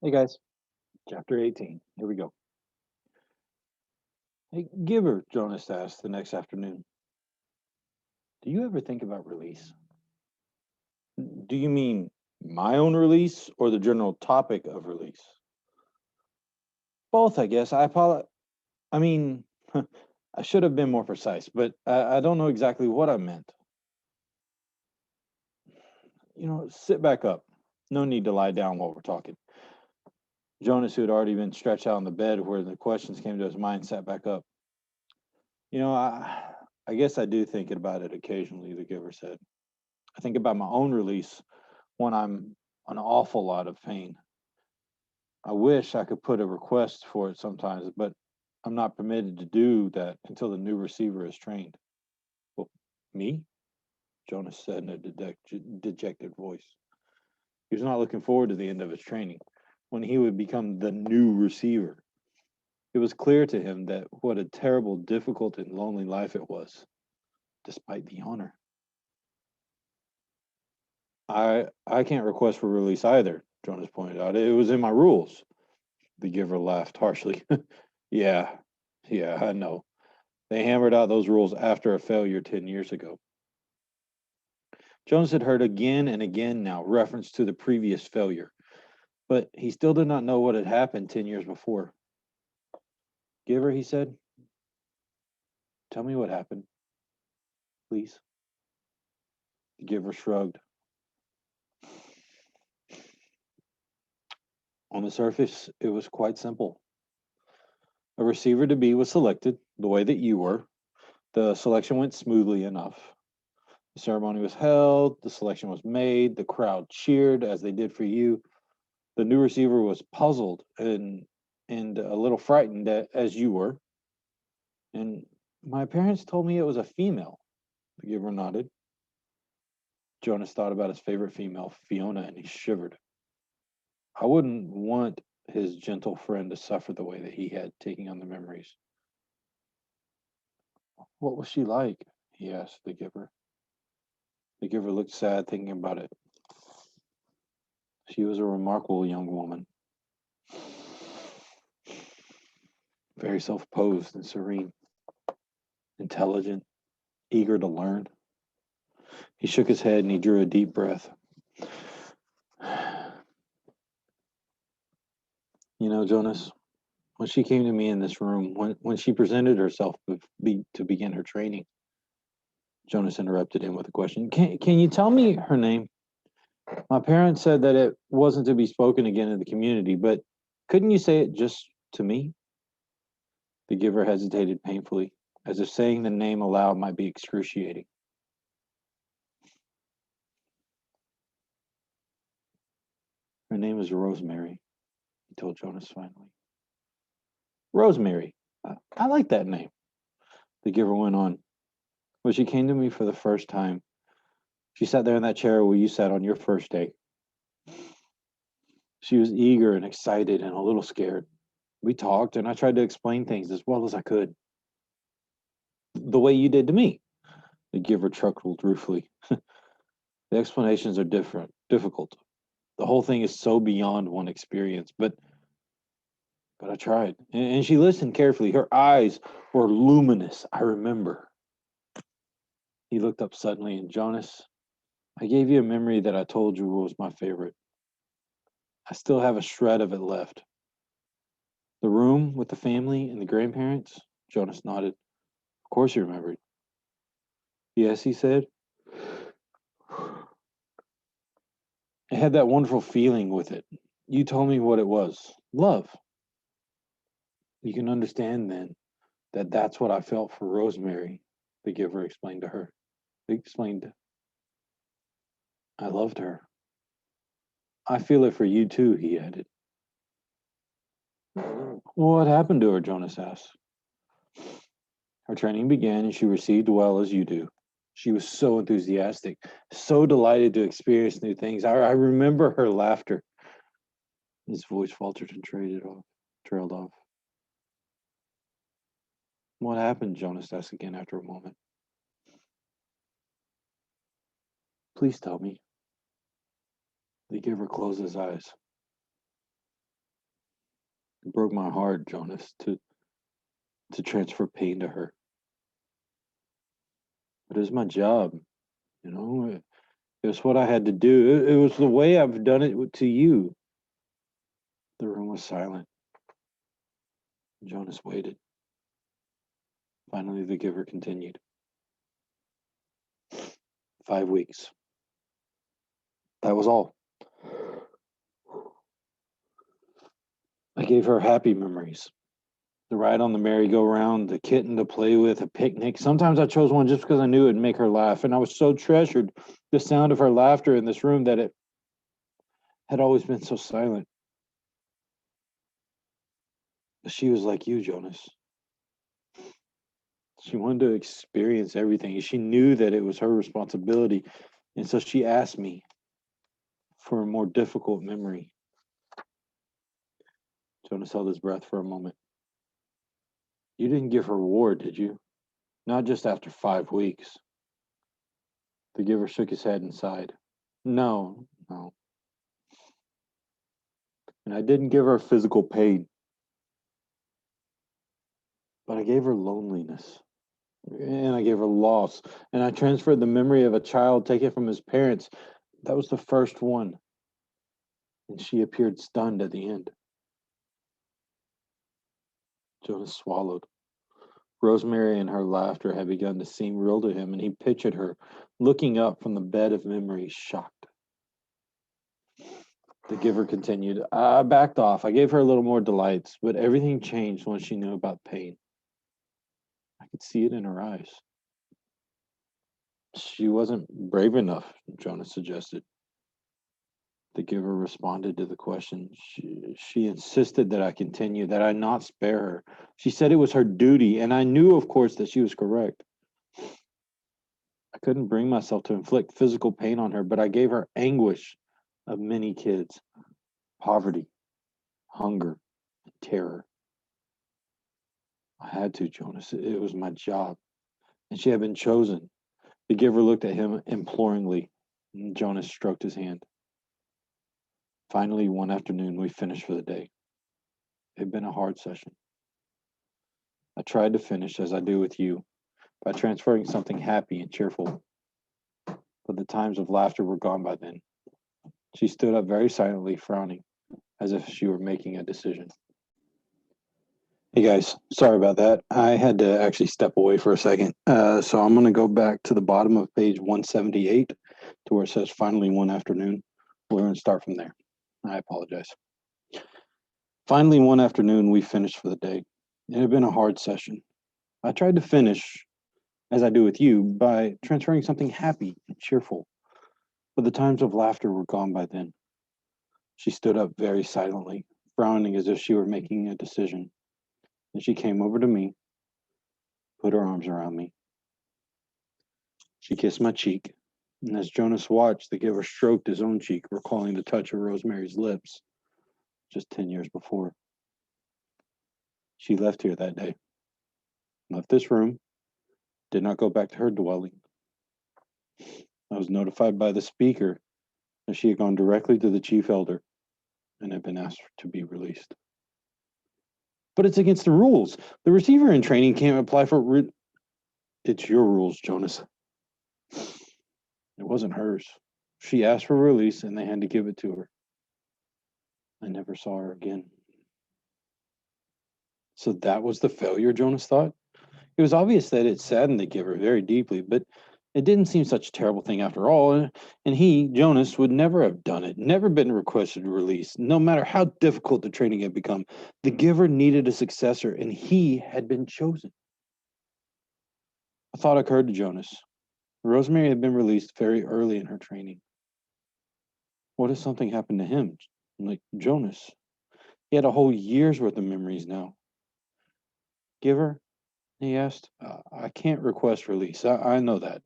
Hey guys, chapter 18. Here we go. Hey, Giver, Jonas asked the next afternoon, do you ever think about release? Do you mean my own release or the general topic of release? Both, I guess. I mean, I should have been more precise, but I don't know exactly what I meant. Sit back up. No need to lie down while we're talking. Jonas, who had already been stretched out on the bed where the questions came to his mind, sat back up. You know, I guess I do think about it occasionally, the giver said. I think about my own release when I'm an awful lot of pain. I wish I could put a request for it sometimes, but I'm not permitted to do that until the new receiver is trained. Well, me? Jonas said in a dejected voice. He was not looking forward to the end of his training, when he would become the new receiver. It was clear to him that what a terrible, difficult, and lonely life it was, despite the honor. I can't request for release either, Jonas pointed out. It was in my rules. The giver laughed harshly. Yeah, yeah, I know. They hammered out those rules after a failure 10 years ago. Jonas had heard again and again now reference to the previous failure, but he still did not know what had happened 10 years before. Giver, he said, tell me what happened, please. The giver shrugged. On the surface, it was quite simple. A receiver to be was selected, the way that you were. The selection went smoothly enough. The ceremony was held, the selection was made, the crowd cheered as they did for you. The new receiver was puzzled and a little frightened as you were. And my parents told me it was a female. The giver nodded. Jonas thought about his favorite female, Fiona, and he shivered. I wouldn't want his gentle friend to suffer the way that he had, taking on the memories. What was she like? He asked the giver. The giver looked sad thinking about it. She was a remarkable young woman, very self-posed and serene, intelligent, eager to learn. He shook his head and he drew a deep breath. You know, Jonas, when she came to me in this room, when she presented herself to begin her training, Jonas interrupted him with a question. Can you tell me her name? My parents said that it wasn't to be spoken again in the community, but couldn't you say it just to me? The giver hesitated painfully, as if saying the name aloud might be excruciating. Her name is Rosemary, he told Jonas finally. Rosemary. I like that name, the giver went on. When she came to me for the first time, she sat there in that chair where you sat on your first day. She was eager and excited and a little scared. We talked, and I tried to explain things as well as I could. The way you did to me, the giver chuckled ruefully. The explanations are difficult. The whole thing is so beyond one experience, but I tried. And she listened carefully. Her eyes were luminous, I remember. He looked up suddenly, and Jonas, I gave you a memory that I told you was my favorite. I still have a shred of it left. The room with the family and the grandparents? Jonas nodded. Of course you remembered. Yes, he said. It had that wonderful feeling with it. You told me what it was. Love. You can understand then that that's what I felt for Rosemary, the giver explained to her. He explained, I loved her. I feel it for you too, he added. What happened to her? Jonas asked. Her training began and she received well as you do. She was so enthusiastic, so delighted to experience new things. I remember her laughter. His voice faltered and trailed off. What happened? Jonas asked again after a moment. Please tell me. The giver closed his eyes. It broke my heart, Jonas, to transfer pain to her. But it was my job, you know. It was what I had to do. It was the way I've done it to you. The room was silent. Jonas waited. Finally, the giver continued. 5 weeks. That was all. I gave her happy memories. The ride on the merry-go-round, the kitten to play with, a picnic. Sometimes I chose one just because I knew it'd make her laugh, and I was so treasured the sound of her laughter in this room that it had always been so silent. But she was like you, Jonas. She wanted to experience everything. She knew that it was her responsibility, and so she asked me for a more difficult memory. Jonas held his breath for a moment. You didn't give her a reward, did you? Not just after 5 weeks. The giver shook his head and sighed. No. And I didn't give her physical pain, but I gave her loneliness. And I gave her loss. And I transferred the memory of a child taken from his parents. That was the first one. And she appeared stunned at the end. Jonas swallowed. Rosemary and her laughter had begun to seem real to him, and he pictured her looking up from the bed of memories, shocked. The giver continued. I backed off. I gave her a little more delights, but everything changed when she knew about pain. I could see it in her eyes. She wasn't brave enough, Jonas suggested. The giver responded to the question. She insisted that I continue, that I not spare her. She said it was her duty, and I knew, of course, that she was correct. I couldn't bring myself to inflict physical pain on her, but I gave her anguish of many kids, poverty, hunger, and terror. I had to, Jonas. It was my job, and she had been chosen. The giver looked at him imploringly, and Jonas stroked his hand. Finally, one afternoon, we finished for the day. It had been a hard session. I tried to finish, as I do with you, by transferring something happy and cheerful. But the times of laughter were gone by then. She stood up very silently, frowning, as if she were making a decision. Hey guys, sorry about that. I had to actually step away for a second. So I'm going to go back to the bottom of page 178 to where it says finally one afternoon. We're going to start from there. I apologize. Finally, one afternoon, we finished for the day. It had been a hard session. I tried to finish, as I do with you, by transferring something happy and cheerful. But the times of laughter were gone by then. She stood up very silently, frowning as if she were making a decision. Then she came over to me, put her arms around me. She kissed my cheek, and as Jonas watched, the giver stroked his own cheek, recalling the touch of Rosemary's lips just 10 years before. She left here that day, left this room, did not go back to her dwelling. I was notified by the speaker that she had gone directly to the chief elder and had been asked to be released. But it's against the rules. The receiver in training can't apply for It's your rules, Jonas. It wasn't hers. She asked for release and they had to give it to her. I never saw her again. So that was the failure, Jonas thought. It was obvious that it saddened the giver very deeply, but it didn't seem such a terrible thing after all. And he, Jonas, would never have done it, never been requested to release, no matter how difficult the training had become. The giver needed a successor, and he had been chosen. A thought occurred to Jonas. Rosemary had been released very early in her training. What if something happened to him, like Jonas? He had a whole year's worth of memories now. Giver, he asked, I can't request release. I know that.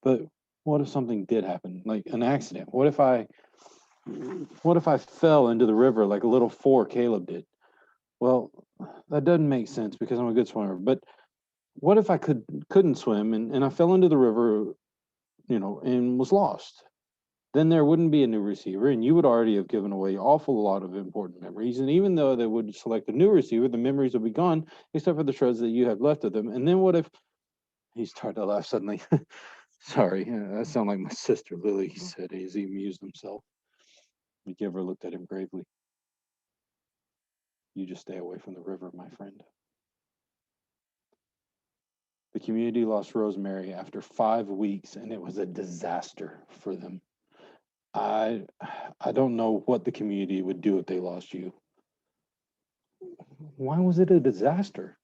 But what if something did happen, like an accident? What if I fell into the river like a little 4 Caleb did? Well, that doesn't make sense because I'm a good swimmer. But what if I couldn't swim and I fell into the river, and was lost? then there wouldn't be a new receiver, and you would already have given away an awful lot of important memories. And even though they would select a new receiver, the memories would be gone, except for the shreds that you have left of them. And then what if he started to laugh suddenly? Sorry, that sounded like my sister Lily, he said as he amused himself. The giver looked at him gravely. You just stay away from the river, my friend. The community lost Rosemary after 5 weeks, and it was a disaster for them. I don't know what the community would do if they lost you. Why was it a disaster?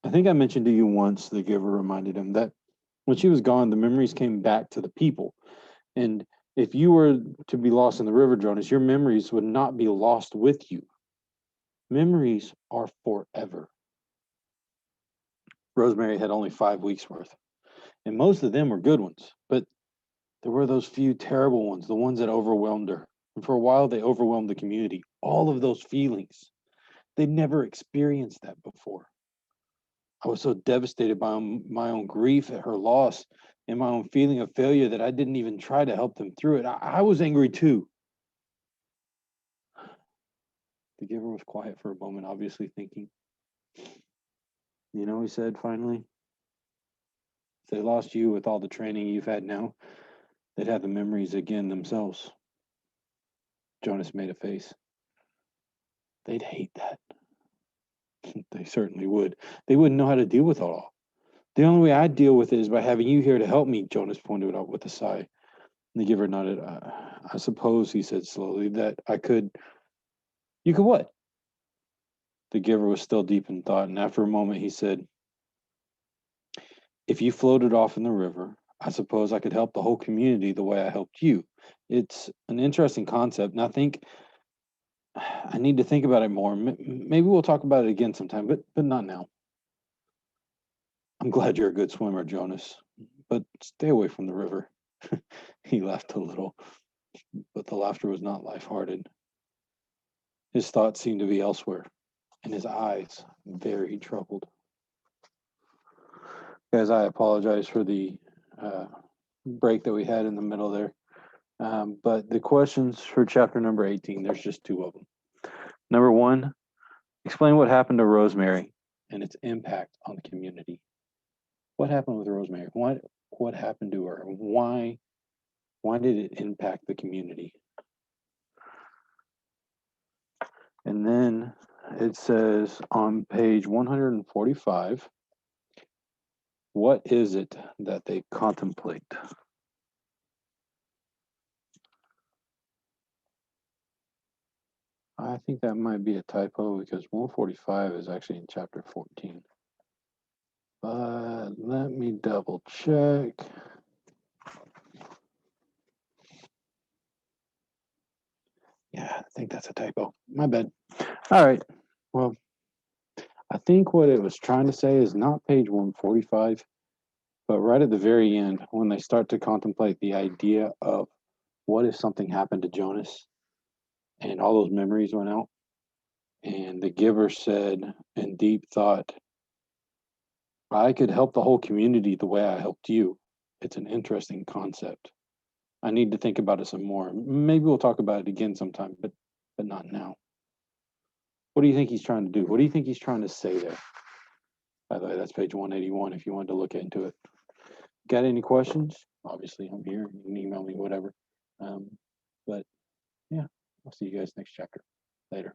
I think I mentioned to you once, the giver reminded him, that when she was gone, the memories came back to the people. And if you were to be lost in the river, Jonas, your memories would not be lost with you. Memories are forever. Rosemary had only 5 weeks worth, and most of them were good ones, but there were those few terrible ones, the ones that overwhelmed her. And for a while, they overwhelmed the community. All of those feelings. They'd never experienced that before. I was so devastated by my own grief at her loss and my own feeling of failure that I didn't even try to help them through it. I was angry too. The giver was quiet for a moment, obviously thinking. You know, he said finally, if they lost you with all the training you've had now, they'd have the memories again themselves. Jonas made a face. They'd hate that. They certainly would. They wouldn't know how to deal with it all. The only way I'd deal with it is by having you here to help me, Jonas pointed out with a sigh. The giver nodded. I suppose, he said slowly, that I could. You could what? The giver was still deep in thought, and after a moment he said, if you floated off in the river, I suppose I could help the whole community the way I helped you. It's an interesting concept, and I think I need to think about it more. Maybe we'll talk about it again sometime, but not now. I'm glad you're a good swimmer, Jonas, but stay away from the river. He laughed a little, but the laughter was not lighthearted. His thoughts seemed to be elsewhere, and his eyes very troubled. Guys, I apologize for the break that we had in the middle there. But the questions for chapter number 18, there's just 2 of them. Number 1, explain what happened to Rosemary and its impact on the community. What happened with Rosemary? What happened to her? Why did it impact the community? And then it says on page 145, what is it that they contemplate? I think that might be a typo because 145 is actually in chapter 14. But let me double check. Yeah, I think that's a typo. My bad. All right. Well, I think what it was trying to say is not page 145, but right at the very end, when they start to contemplate the idea of what if something happened to Jonas and all those memories went out, and the giver said in deep thought, I could help the whole community the way I helped you. It's an interesting concept. I need to think about it some more. Maybe we'll talk about it again sometime, but not now. What do you think he's trying to do? What do you think he's trying to say there? By the way, that's page 181 if you wanted to look into it. Got any questions? Obviously, I'm here. You can email me, whatever. But yeah, I'll see you guys next chapter. Later.